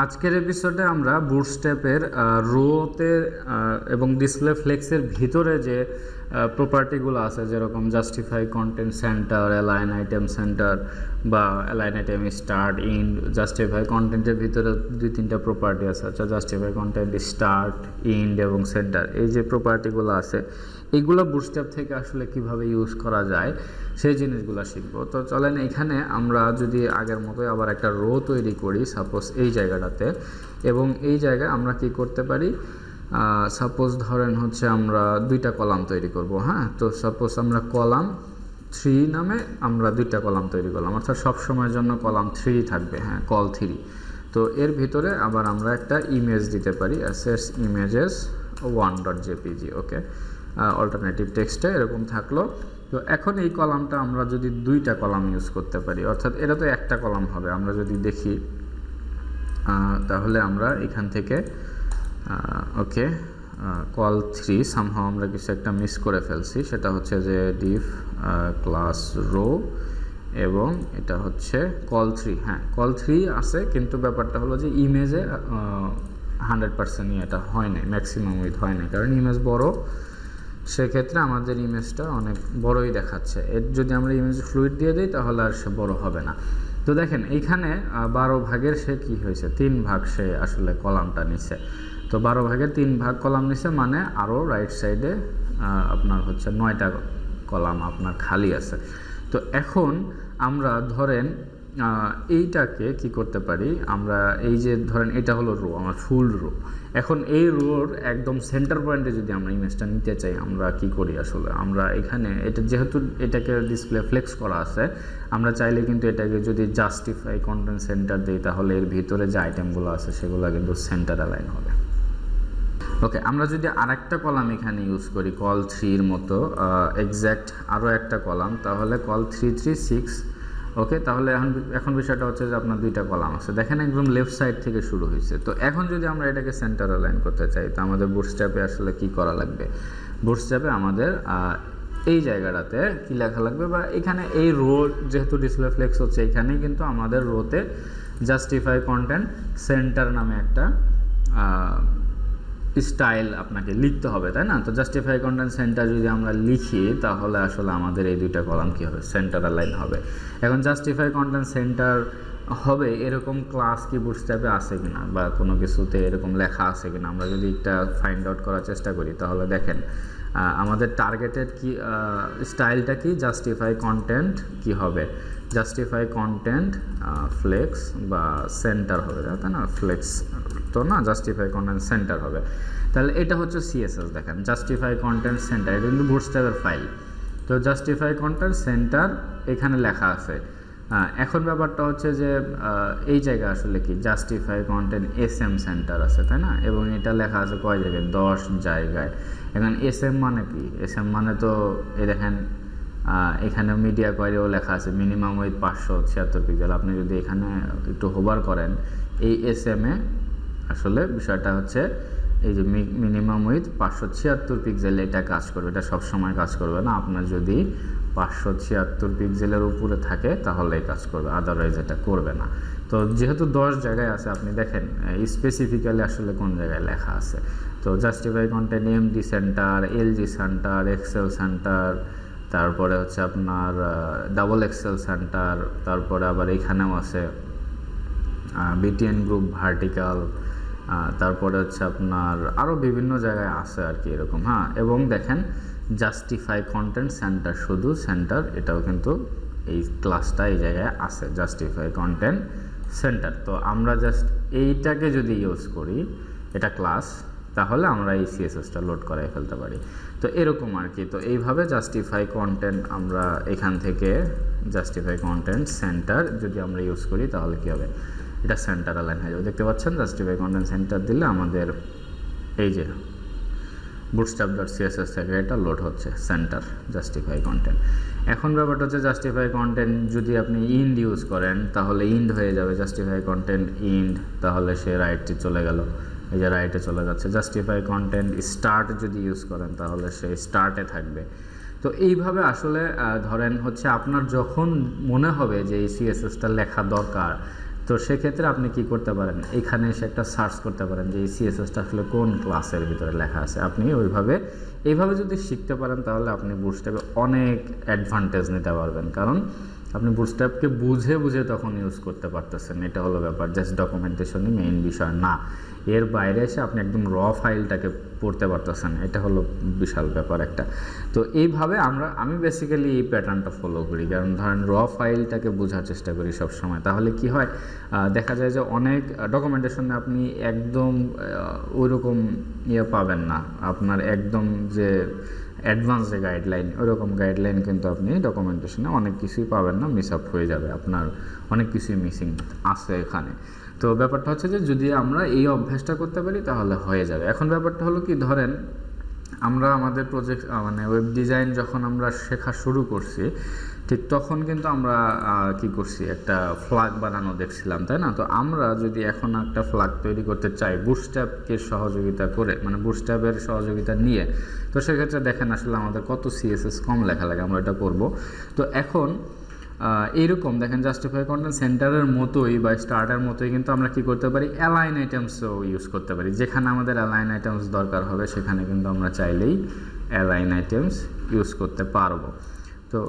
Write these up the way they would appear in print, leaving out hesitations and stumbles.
আজকের এপিসোডে আমরা বুটস্ট্র্যাপের রোতে এবং ডিসপ্লে ফ্লেক্সের ভিতরে যে প্রপার্টিগুলো আছে, যেরকম justify content centre, align item centre বা align item start, end, justify কন্টেন্টের ভিতরে দুই তিনটা প্রপার্টি আছে। আচ্ছা, জাস্টিফাই কন্টেন্ট স্টার্ট, ইন্ড এবং সেন্টার, এই যে প্রপার্টিগুলো আছে এইগুলো বুটস্ট্র্যাপ থেকে আসলে কিভাবে ইউজ করা যায় সেই জিনিসগুলো শিখব। তো চলেন এখানে আমরা যদি আগের মতোই আবার একটা রো তৈরি করি, সাপোজ এই জায়গাটাতে, এবং এই জায়গায় আমরা কি করতে পারি, সাপোজ ধরেন হচ্ছে আমরা দুইটা কলাম তৈরি করব। হ্যাঁ, তো সাপোজ আমরা কলাম 3 নামে আমরা দুইটা কলাম তৈরি করলাম, অর্থাৎ সবসময়ের জন্য কলাম 3 থাকবে। হ্যাঁ, কল 3। তো এর ভিতরে আবার আমরা একটা ইমেজ দিতে পারি, অ্যাসেটস ইমেজেস 1.jpg। ওকে, অল্টারনেটিভ টেক্সটে এরকম থাকলো। তো এখন এই কলামটা আমরা যদি দুইটা কলাম ইউজ করতে পারি, অর্থাৎ এটা তো একটা কলাম হবে, আমরা যদি দেখি তাহলে আমরা এখান থেকে ওকে কল 3 সামহাও আমরা কিছু একটা মিস করে ফেলছি, সেটা হচ্ছে যে ডিফ ক্লাস রো এবং এটা হচ্ছে কল 3। হ্যাঁ, কল 3 আছে, কিন্তু ব্যাপারটা হলো যে ইমেজে 100% এটা হয় না, ম্যাক্সিমাম উইথ হয় না, কারণ ইমেজ বড়, সেক্ষেত্রে আমাদের ইমেজটা অনেক বড়ই দেখাচ্ছে। এর যদি আমরা ইমেজ ফ্লুইড দিয়ে দিই তাহলে আর সে বড় হবে না। তো দেখেন এইখানে 12 ভাগের সে কি হয়েছে, 3 ভাগ সে আসলে কলামটা নিছে। তো 12 ভাগের 3 ভাগ কলাম নিছে, মানে আরও রাইট সাইডে আপনার হচ্ছে 9টা কলাম আপনার খালি আছে। তো এখন আমরা ধরেন এইটাকে কি করতে পারি, আমরা এই যে ধরেন এটা হলো রো, আমার ফুল রো। এখন এই রোর একদম সেন্টার পয়েন্টে যদি আমরা ইমেজটা নিতে চাই, আমরা কি করি আসলে, আমরা এখানে এটা যেহেতু এটাকে ডিসপ্লে ফ্লেক্স করা আছে, আমরা চাইলে কিন্তু এটাকে যদি জাস্টিফাই কন্টেন্ট সেন্টার দিই, তাহলে এর ভিতরে যে আইটেমগুলো আছে সেগুলো কিন্তু সেন্টার অ্যালাইন হবে। ওকে, আমরা যদি আরেকটা কলাম এখানে ইউজ করি কল 3-এর মতো এক্স্যাক্ট আরও একটা কলাম, তাহলে কল 336। ওকে, তাহলে এখন বিষয়টা হচ্ছে যে আপনার দুইটা কলাম আছে, দেখেন একদম লেফট সাইড থেকে শুরু হয়েছে। তো এখন যদি আমরা এটাকে সেন্টার অ্যালাইন করতে চাই, তো আমাদের বুটস্ট্র্যাপে আসলে কি করা লাগবে, বুটস্ট্র্যাপে আমাদের এই জায়গাটাতে কি লেখা লাগবে, বা এখানে এই রো যেহেতু ডিসপ্লে ফ্লেক্স হচ্ছে, এখানেই কিন্তু আমাদের রোতে জাস্টিফাই কন্টেন্ট সেন্টার নামে একটা স্টাইল আপনাকে লিখতে হবে, তাই না? তো জাস্টিফাই কন্টেন্ট সেন্টার যদি আমরা লিখি, তাহলে আসলে আমাদের এই দুইটা কলাম কী হবে, সেন্টার অ্যালাইন হবে। এখন জাস্টিফাই কন্টেন্ট সেন্টার হবে এরকম ক্লাস কি বুটস্ট্র্যাপে আছে কিনা, বা কোনো কিছুতে এরকম লেখা আছে কিনা, আমরা যদি একটা ফাইন্ড আউট করার চেষ্টা করি, তাহলে দেখেন আমাদের টার্গেটেড কি স্টাইলটা কি, জাস্টিফাই কন্টেন্ট কি হবে, জাস্টিফাই কন্টেন্ট ফ্লেক্স বা সেন্টার হবে, তাই না? ফ্লেক্স তো না, জাস্টিফাই কন্টেন্ট সেন্টার হবে। তাহলে এটা হচ্ছে সিএসএস, দেখেন জাস্টিফাই কন্টেন্ট সেন্টার, এটা কিন্তু বুটস্ট্র্যাপের ফাইল। তো জাস্টিফাই কন্টেন্ট সেন্টার এখানে লেখা আছে। এখন ব্যাপারটা হচ্ছে যে এই জায়গায় আসলে কি জাস্টিফাই কন্টেন্ট এসএম সেন্টার আছে, তাই না? এবং এটা লেখা আছে কয় জায়গায়, 10 জায়গায়। এখন এসএম মানে কি, এসএম মানে তো এই দেখেন এখানে মিডিয়া কোয়ারিও লেখা আছে, মিনিমাম উইথ 576 পিক্সেল। আপনি যদি এখানে একটু হোভার করেন এই এসএমে, আসলে বিষয়টা হচ্ছে এই যে মিনিমাম উইথ 576 পিক্সেল, এটা কাজ করবে, এটা সবসময় কাজ করবে না। আপনার যদি 576 পিক্সেলের উপরে থাকে তাহলে কাজ করবে, আদারওয়াইজ এটা করবে না। তো যেহেতু 10 জায়গায় আছে, আপনি দেখেন স্পেসিফিক্যালি আসলে কোন জায়গায় লেখা আছে। তো justify content MD centre, LG centre, XL centre, তারপরে হচ্ছে আপনার ডাবল এক্সেল সেন্টার, তারপরে আবার এখানেও আছে বিটিএন গ্রুপ ভার্টিক্যাল, তারপরে হচ্ছে আপনার আরও বিভিন্ন জায়গায় আছে আর কি এরকম। হ্যাঁ, এবং দেখেন জাস্টিফাই কন্টেন্ট সেন্টার, শুধু সেন্টার, এটাও কিন্তু এই ক্লাসটা এই জায়গায় আছে, জাস্টিফাই কন্টেন্ট সেন্টার। তো আমরা জাস্ট এইটাকে যদি ইউজ করি, এটা ক্লাস, তাহলে আমরা এই সিএসএসটা লোড করাই ফেলতে পারি। তো এরকম আর কি। তো এইভাবে জাস্টিফাই কন্টেন্ট আমরা এখান থেকে জাস্টিফাই কন্টেন্ট সেন্টার যদি আমরা ইউজ করি, তাহলে কী হবে, এটা সেন্টার অ্যালাইন হয়ে যাবে। দেখতে পাচ্ছেন জাস্টিফাই কন্টেন্ট সেন্টার দিলে আমাদের এই যে bootstrap.css থেকে এটা লোড হচ্ছে সেন্টার জাস্টিফাই কন্টেন্ট। এখন ব্যাপারটা হচ্ছে জাস্টিফাই কন্টেন্ট যদি আপনি ইন্ড ইউজ করেন, তাহলে ইন্ড হয়ে যাবে জাস্টিফাই কন্টেন্ট ইন্ড, তাহলে সে রাইটে চলে গেল, এই যে রাইটে চলে যাচ্ছে। জাস্টিফাই কন্টেন্ট স্টার্ট যদি ইউজ করেন, তাহলে সে স্টার্টে থাকবে। তো এইভাবে আসলে ধরেন হচ্ছে আপনার যখন মনে হবে যে এই সিএসএসটা লেখা দরকার, তো সেক্ষেত্রে আপনি কি করতে পারেন, এখানে এসে একটা সার্চ করতে পারেন যে এই সিএসএসটা আসলে কোন ক্লাসের ভিতরে লেখা আছে। আপনি এইভাবে যদি শিখতে পারেন তাহলে আপনি বুটস্ট্র্যাপে অনেক অ্যাডভান্টেজ নিতে পারবেন, কারণ আপনি বুটস্ট্র্যাপকে বুঝে বুঝে তখন ইউজ করতে পারতেছেন। এটা হলো ব্যাপার, জাস্ট ডকুমেন্টেশনই মেইন বিষয় না, এর বাইরে এসে আপনি একদম র ফাইলটাকে পড়তে পারতেছেন, এটা হলো বিশাল ব্যাপার একটা। তো এইভাবে আমি বেসিক্যালি এই প্যাটার্নটা ফলো করি, কারণ ধরেন র ফাইলটাকে বোঝার চেষ্টা করি সব সময়। তাহলে কি হয়, দেখা যায় যে অনেক ডকুমেন্টেশনে আপনি একদম ওইরকম পাবেন না, আপনার একদম যে অ্যাডভান্স যে গাইডলাইন ওইরকম গাইডলাইন কিন্তু আপনি ডকুমেন্টেশনে অনেক কিছুই পাবেন না, মিস আপ হয়ে যাবে, আপনার অনেক কিছুই মিসিং আছে এখানে। তো ব্যাপারটা হচ্ছে যে যদি আমরা এই অভ্যাসটা করতে পারি তাহলে হয়ে যাবে। এখন ব্যাপারটা হলো কি, ধরেন আমরা আমাদের প্রজেক্ট মানে ওয়েব ডিজাইন যখন আমরা শেখা শুরু করছি, ঠিক তখন কিন্তু আমরা কি করছি, একটা ফ্ল্যাগ বানানো দেখছিলাম, তাই না? তো আমরা যদি এখন একটা ফ্ল্যাগ তৈরি করতে চাই বুটস্ট্র্যাপকে সহযোগিতা করে, মানে বুটস্ট্র্যাপের সহযোগিতা নিয়ে, তো সেক্ষেত্রে দেখেন আসলে আমাদের কত সিএসএস কম লেখা লাগে, আমরা এটা করব। তো এখন এইরকম দেখেন জাস্টিফাই কন্টেন্ট সেন্টারের মতোই বা স্টার্টের মতোই কিন্তু আমরা কি করতে পারি, অ্যালাইন আইটেমসও ইউজ করতে পারি। যেখানে আমাদের অ্যালাইন আইটেমস দরকার হবে সেখানে কিন্তু আমরা চাইলেই অ্যালাইন আইটেমস ইউজ করতে পারবো। তো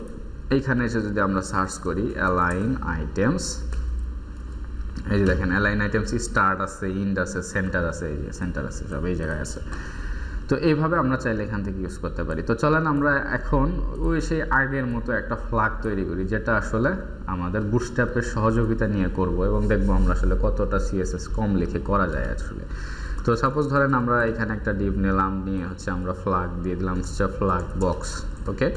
এইখানে এসে যদি আমরা সার্চ করি অ্যালাইন আইটেমস, এই যে দেখেন অ্যালাইন আইটেমস স্টার্ট আছে, ইন্ড আছে, সেন্টার আছে, এই যে সেন্টার আছে, সব এই জায়গায় আছে। তো এইভাবে আমরা চাইলে এখান থেকে ইউজ করতে পারি। তো চলেন আমরা এখন সেই আগের মতো একটা ফ্ল্যাগ তৈরি করি, যেটা আসলে আমাদের বুটস্ট্র্যাপের সহযোগিতা নিয়ে করব, এবং দেখবো আমরা আসলে কতটা সিএসএস কম লিখে করা যায় আসলে। তো সাপোজ ধরেন আমরা এখানে একটা ডিভ নিলাম, নিয়ে হচ্ছে আমরা ফ্ল্যাগ দিয়ে দিলাম হচ্ছে ফ্ল্যাগ বক্স, ওকে।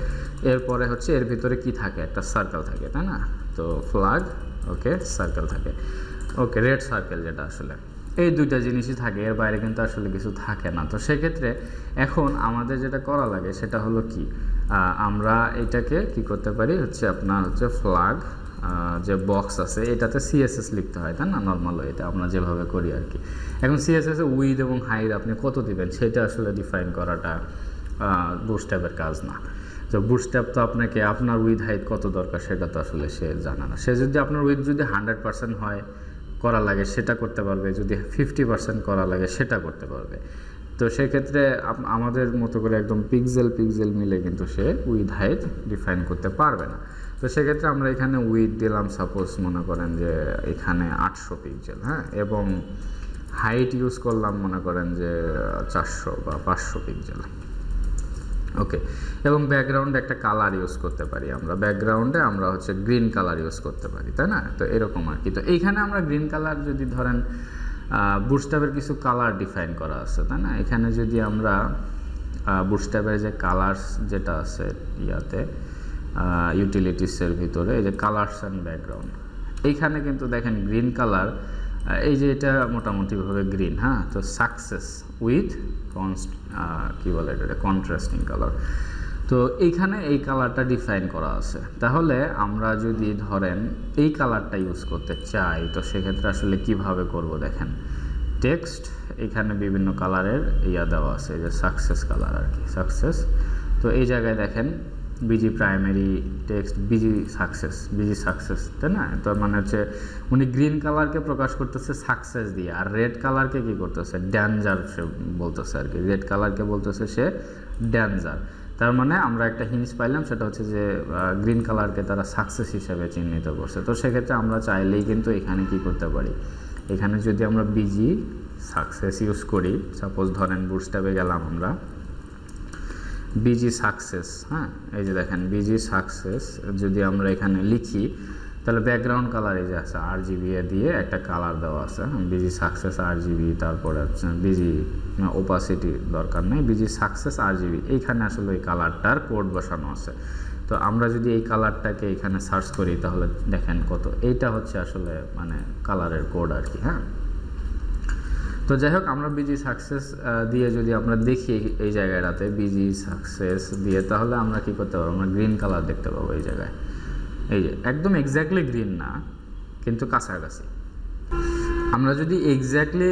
এরপরে হচ্ছে এর ভিতরে কি থাকে, একটা সার্কেল থাকে, তাই না? তো ফ্ল্যাগ, ওকে, সার্কেল থাকে, ওকে, রেড সার্কেল, যেটা আসলে এই দুইটা জিনিসই থাকে, এর বাইরে কিন্তু আসলে কিছু থাকে না। তো সেক্ষেত্রে এখন আমাদের যেটা করা লাগে সেটা হলো কি, আমরা এটাকে কি করতে পারি, হচ্ছে আপনার হচ্ছে ফ্ল্যাগ যে বক্স আছে এটাতে সিএসএস লিখতে হয়, তাই না? নর্মাল এটা আমরা যেভাবে করি আর কি। এখন সিএসএস এ উইথ এবং হাইট আপনি কত দিবেন সেটা আসলে ডিফাইন করাটা বুটস্ট্র্যাপের কাজ না। তো বুটস্ট্র্যাপ তো আপনাকে আপনার উইথ হাইট কত দরকার সেটা তো আসলে সে জানে না। সে যদি আপনার উইথ যদি 100% হয় করা লাগে সেটা করতে পারবে, যদি 50% করা লাগে সেটা করতে পারবে। তো সেক্ষেত্রে আমাদের মতো করে একদম পিক্সেল মিলে কিন্তু সে উইথ হাইট ডিফাইন করতে পারবে না। তো সেক্ষেত্রে আমরা এখানে উইথ দিলাম, সাপোজ মনে করেন যে এখানে 800 পিক্সেল, হ্যাঁ, এবং হাইট ইউজ করলাম মনে করেন যে 400 বা 500 পিক্সেল, ওকে। এবং ব্যাকগ্রাউন্ডে একটা কালার ইউজ করতে পারি, আমরা ব্যাকগ্রাউন্ডে আমরা হচ্ছে গ্রিন কালার ইউজ করতে পারি, তাই না? তো এরকম আর কি। তো এইখানে আমরা গ্রিন কালার যদি ধরেন বুটস্ট্র্যাপের কিছু কালার ডিফাইন করা আছে, তাই না? এখানে যদি আমরা বুটস্ট্র্যাপের যে কালার্স যেটা আছে ইয়াতে ইউটিলিটিসের ভিতরে, এই যে কালার্স অ্যান্ড ব্যাকগ্রাউন্ড, এইখানে কিন্তু দেখেন গ্রিন কালার, এই যে এটা মোটামুটিভাবে গ্রিন, হ্যাঁ। তো সাকসেস উইথ কি বলে এটা, কন্ট্রাস্টিং কালার। তো এইখানে এই কালারটা ডিফাইন করা আছে। তাহলে আমরা যদি ধরেন এই কালারটা ইউজ করতে চাই, তো সেক্ষেত্রে আসলে কিভাবে করব, দেখেন টেক্সট, এখানে বিভিন্ন কালারের দেওয়া আছে, এই যে সাকসেস কালার আর কি, সাকসেস। তো এই জায়গায় দেখেন busy primary text, busy success, তাই না? তো মানে হচ্ছে উনি গ্রিন কালারকে প্রকাশ করতেছে সাকসেস দিয়ে, আর রেড কালারকে কি করতেছে, ড্যাঞ্জার সে বলতেছে আর কি, রেড কালারকে বলতেছে সে ড্যাঞ্জার। তার মানে আমরা একটা হিন্স পাইলাম, সেটা হচ্ছে যে গ্রিন কালারকে তারা সাকসেস হিসেবে চিহ্নিত করছে। তো সেক্ষেত্রে আমরা চাইলেই কিন্তু এখানে কি করতে পারি, এখানে যদি আমরা বিজি সাকসেস ইউজ করি, সাপোজ ধরেন বুটস্ট্র্যাপে গেলাম আমরা, বিজি সাকসেস, হ্যাঁ, এই যে দেখেন বিজি সাকসেস যদি আমরা এখানে লিখি, তাহলে ব্যাকগ্রাউন্ড কালার এই যে আছে RGB দিয়ে একটা কালার দেওয়া আছে, বিজি সাকসেস RGB, তারপরে হচ্ছে বিজি ওপাসিটি দরকার নেই, বিজি সাকসেস RGB, এইখানে আসলে ওই কালারটার কোড বসানো আছে। তো আমরা যদি এই কালারটাকে এখানে সার্চ করি তাহলে দেখেন কত, এইটা হচ্ছে আসলে মানে কালারের কোড আর কি, হ্যাঁ। তো যাই হোক, আমরা বিজি সাকসেস দিয়ে যদি আমরা দেখি এই জায়গাটাতে বিজি সাকসেস দিয়ে, তাহলে আমরা কি করতে পারবো, আমরা গ্রিন কালার দেখতে পাবো এই জায়গায়, এই যে একদম এক্স্যাক্টলি গ্রিন না কিন্তু কাছাকাছি। আমরা যদি এক্স্যাক্টলি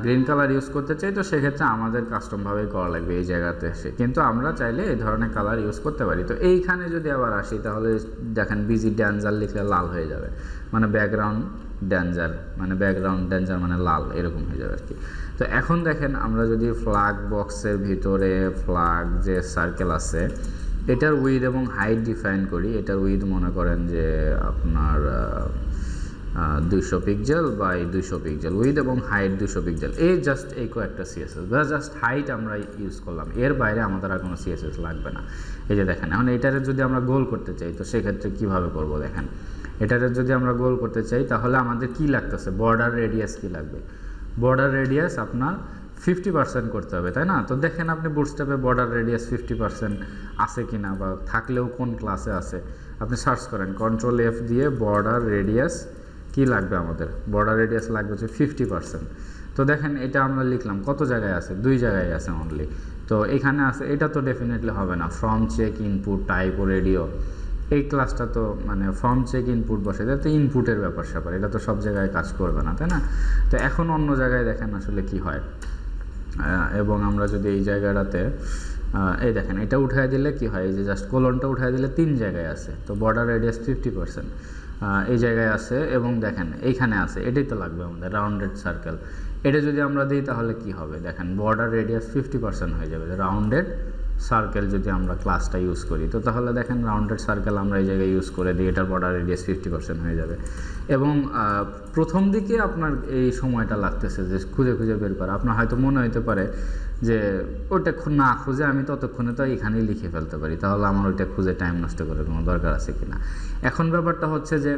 গ্রিন কালার ইউজ করতে চাই তো সেক্ষেত্রে আমাদের কাস্টমভাবেই করা লাগবে এই জায়গাতে এসে, কিন্তু আমরা চাইলে এই ধরনের কালার ইউজ করতে পারি। তো এইখানে যদি আবার আসি তাহলে দেখেন বিজি ড্যাঞ্জার লিখলে লাল হয়ে যাবে, মানে ব্যাকগ্রাউন্ড ডেঞ্জার, মানে ব্যাকগ্রাউন্ড ডেঞ্জার মানে লাল, এরকম হয়ে যাবে আর কি। তো এখন দেখেন আমরা যদি ফ্ল্যাগ বক্সের ভিতরে ফ্ল্যাগ যে সার্কেল আছে এটার উইথ এবং হাইট ডিফাইন করি। এটার উইথ মনে করেন যে আপনার 200 পিক্সেল বাই 200 পিক্সেল, উইথ এবং হাইট 200 পিক্সেল। এই কয়েকটা সিএসএস বা জাস্ট হাইট আমরা ইউজ করলাম, এর বাইরে আমাদের আর কোনো সিএসএস লাগবে না। এই যে দেখেন এখন এটারে যদি আমরা গোল করতে চাই তো সেক্ষেত্রে কীভাবে করব দেখেন। এটারে যদি আমরা গোল করতে চাই তাহলে আমাদের কি লাগতেছে, বর্ডার রেডিয়াস কি লাগবে। বর্ডার রেডিয়াস আপনার 50% করতে হবে, তাই না? তো দেখেন আপনি বুটস্ট্র্যাপে বর্ডার রেডিয়াস 50% আছে কি না, বা থাকলেও কোন ক্লাসে আছে আপনি সার্চ করেন, কন্ট্রোল F দিয়ে বর্ডার রেডিয়াস কি লাগবে আমাদের, বর্ডার রেডিয়াস লাগবে হচ্ছে 50%। তো দেখেন এটা আমরা লিখলাম, কত জায়গায় আছে, 2 জায়গায় আছে অনলি। তো এখানে আছে, এটা তো ডেফিনেটলি হবে না, ফ্রম চেক ইনপুট টাইপ ও রেডিও, এই ক্লাসটা তো মানে ফর্ম চেক ইনপুট বসে যায়, তো ইনপুটের ব্যাপার স্যাপার, এটা তো সব জায়গায় কাজ করবে না, তাই না? তো এখন অন্য জায়গায় দেখেন আসলে কি হয়। এবং আমরা যদি এই জায়গাটাতে এই দেখেন এটা উঠায় দিলে কি হয়, এই যে জাস্ট কোলনটা উঠায় দিলে 3 জায়গায় আছে, তো বর্ডার রেডিয়াস 50% এই জায়গায় আছে, এবং দেখেন এইখানে আছে, এটাই তো লাগবে আমাদের রাউন্ডেড সার্কেল। এটা যদি আমরা দিই তাহলে কি হবে দেখেন, বর্ডার রেডিয়াস 50% হয়ে যাবে, রাউন্ডেড সার্কেল যদি আমরা ক্লাসটা ইউজ করি। তো তাহলে দেখেন রাউন্ডেড সার্কেল আমরা এই জায়গায় ইউজ করে দিই, এটার বর্ডার রেডিয়াস 50% হয়ে যাবে। এবং প্রথম দিকে আপনার এই সময়টা লাগতেছে যে খুঁজে খুঁজে বের করা, আপনার হয়তো মনে হতে পারে যে ওইটা না খুঁজে আমি ততক্ষণে তো এখানেই লিখে ফেলতে পারি, তাহলে আমার ওইটা খুঁজে টাইম নষ্ট করে কোনো দরকার আছে কিনা। এখন ব্যাপারটা হচ্ছে যে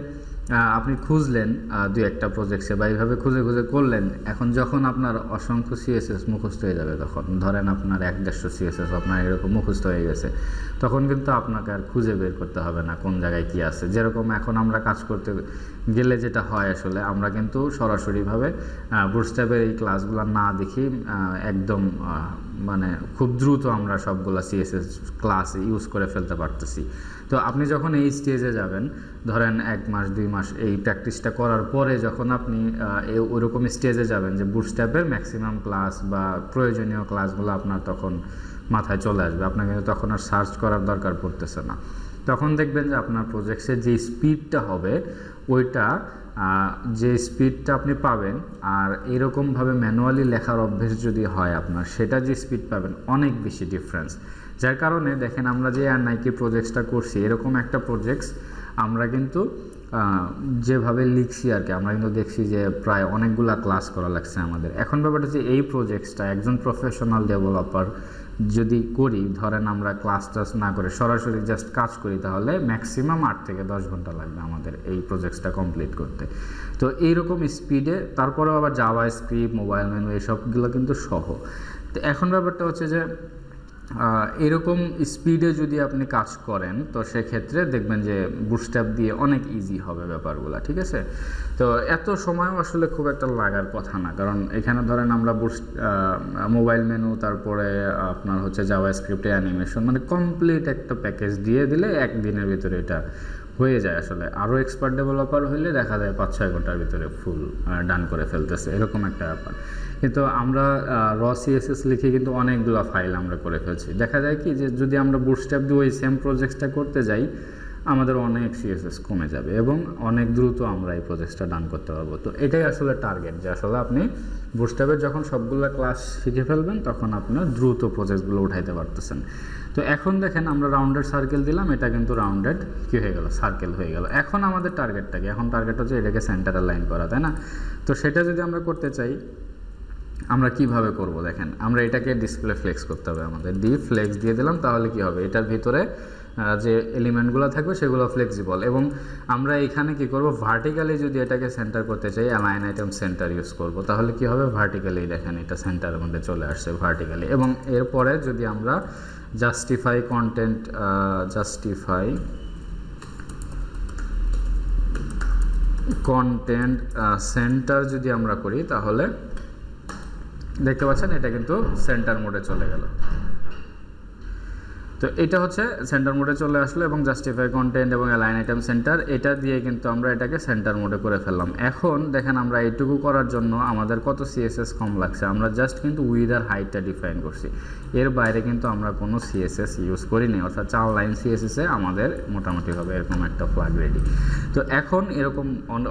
আপনি খুঁজলেন 2-1টা প্রজেক্টসে বা এইভাবে খুঁজে খুঁজে করলেন, এখন যখন আপনার অসংখ্য সিএসএস মুখস্থ হয়ে যাবে, তখন ধরেন আপনার 1-150 সিএসএস আপনার এরকম মুখস্থ হয়ে গেছে, তখন কিন্তু আপনাকে আর খুঁজে বের করতে হবে না কোন জায়গায় কী আছে। যেরকম এখন আমরা কাজ করতে গেলে যেটা হয় আসলে আমরা কিন্তু সরাসরিভাবে বুটস্ট্র্যাপের এই ক্লাসগুলো না দেখি একদম মানে খুব দ্রুত আমরা সবগুলো সিএসএস ক্লাস ইউজ করে ফেলতে পারতেছি। তো আপনি যখন এই স্টেজে যাবেন, ধরেন 1 মাস 2 মাস এই প্র্যাকটিসটা করার পরে যখন আপনি ওরকম স্টেজে যাবেন যে বুটস্ট্র্যাপের ম্যাক্সিমাম ক্লাস বা প্রয়োজনীয় ক্লাসগুলো আপনার তখন মাথায় চলে আসবে, আপনাকে তখন আর সার্চ করার দরকার পড়তেছে না। তখন দেখবেন যে আপনার প্রজেক্টসের যে স্পিডটা হবে ওইটা যে স্পিডটা আপনি পাবেন, আর এরকমভাবে ম্যানুয়ালি লেখার অভ্যেস যদি হয় আপনার, সেটা যে স্পিড পাবেন অনেক বেশি ডিফারেন্স। যার কারণে দেখেন আমরা যে নাইকি প্রজেক্টসটা করছি, এরকম একটা প্রজেক্টস আমরা কিন্তু যেভাবে লিখছি আর কি, আমরা কিন্তু দেখছি যে প্রায় অনেকগুলা ক্লাস করা লাগছে আমাদের। এখন ব্যাপারটা হচ্ছে এই প্রজেক্টসটা একজন প্রফেশনাল ডেভেলপার যদি করি, ধরেন আমরা ক্লাস টাস না করে সরাসরি জাস্ট কাজ করি, তাহলে ম্যাক্সিমাম 8 থেকে 10 ঘন্টা লাগবে আমাদের এই প্রজেক্টসটা কমপ্লিট করতে। তো এইরকম স্পিডে, তারপরেও আবার জাভা স্ক্রিপ্ট, মোবাইল মেনু এইসবগুলো কিন্তু সহ। তো এখন ব্যাপারটা হচ্ছে যে এরকম স্পিডে যদি আপনি কাজ করেন তো সেক্ষেত্রে দেখবেন যে বুটস্ট্র্যাপ দিয়ে অনেক ইজি হবে ব্যাপারগুলো, ঠিক আছে? তো এত সময়ও আসলে খুব একটা লাগার কথা না, কারণ এখানে ধরেন আমরা মোবাইল মেনু, তারপরে আপনার হচ্ছে জাভা স্ক্রিপ্টে অ্যানিমেশন, মানে কমপ্লিট একটা প্যাকেজ দিয়ে দিলে 1 দিনের ভিতরে এটা হয়ে যায়। আসলে আরও এক্সপার্ট ডেভেলপার হইলে দেখা যায় 5-6 ঘন্টার ভিতরে ফুল ডান করে ফেলতেছে, এরকম একটা ব্যাপার। কিন্তু আমরা র সিএসএস লিখে কিন্তু অনেকগুলো ফাইল আমরা করে ফেলছি। দেখা যায় কি যে যদি আমরা বুটস্ট্র্যাপ দিয়ে ওই সেম প্রজেক্টটা করতে যাই, আমাদের অনেক সিএসএস কমে যাবে এবং অনেক দ্রুত আমরা এই প্রজেক্টটা ডান করতে পারবো। তো এটাই আসলে টার্গেট, যে আসলে আপনি বুটস্ট্র্যাপের যখন সবগুলো ক্লাস শিখে ফেলবেন তখন আপনার দ্রুত প্রজেক্টগুলো উঠাইতে পারতেছেন। তো এখন দেখেন আমরা রাউন্ডেড সার্কেল দিলাম, এটা কিন্তু রাউন্ডেড কী হয়ে গেল, সার্কেল হয়ে গেল। এখন আমাদের টার্গেটটা কি, এখন টার্গেট হচ্ছে এটাকে সেন্টারে লাইন করা, তাই না? তো সেটা যদি আমরা করতে চাই আমরা কিভাবে করব দেখেন, আমরা এটাকে ডিসপ্লে ফ্লেক্স করতে হবে, আমাদের ফ্লেক্স দিয়ে দিলাম, তাহলে কি হবে, এটার ভিতরে যে এলিমেন্টগুলো থাকবে সেগুলো ফ্লেক্সিবল। এবং আমরা এখানে কি করব, ভার্টিক্যালি যদি এটাকে সেন্টার করতে চাই অ্যালাইন আইটেম সেন্টার ইউজ করব, তাহলে কি হবে, ভার্টিক্যালি দেখেন এটা সেন্টারের মধ্যে চলে আসছে ভার্টিক্যালি। এবং এরপরে যদি আমরা জাস্টিফাই কন্টেন্ট সেন্টার যদি আমরা করি, তাহলে দেখতে পাচ্ছেন এটা কিন্তু সেন্টার মোডে চলে গেল। তো এটা হচ্ছে সেন্টার মোডে চলে আসলো এবং জাস্টিফাই কন্টেন্ট এবং অ্যালাইন আইটেম সেন্টার এটা দিয়ে কিন্তু আমরা এটাকে সেন্টার মোডে করে ফেললাম। এখন দেখেন আমরা এইটুকু করার জন্য আমাদের কত সিএসএস কম লাগছে, আমরা জাস্ট কিন্তু উইথ আর হাইটটা ডিফাইন করছি, এর বাইরে কিন্তু আমরা কোনো সিএসএস ইউজ করিনি, অর্থাৎ 4 লাইন সিএসএসে আমাদের মোটামুটি হবে এরকম একটা ফ্ল্যাগ রেডি। তো এখন এরকম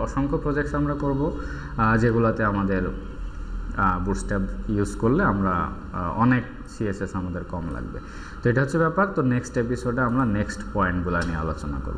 অসংখ্য প্রজেক্টস আমরা করব যেগুলোতে আমাদের বুটস্ট্র্যাপ ইউজ করলে আমরা অনেক সিএসএস আমাদের কম লাগবে। তো এটা হচ্ছে ব্যাপার। তো নেক্সট এপিসোডে আমরা নেক্সট পয়েন্টগুলো নিয়ে আলোচনা করব।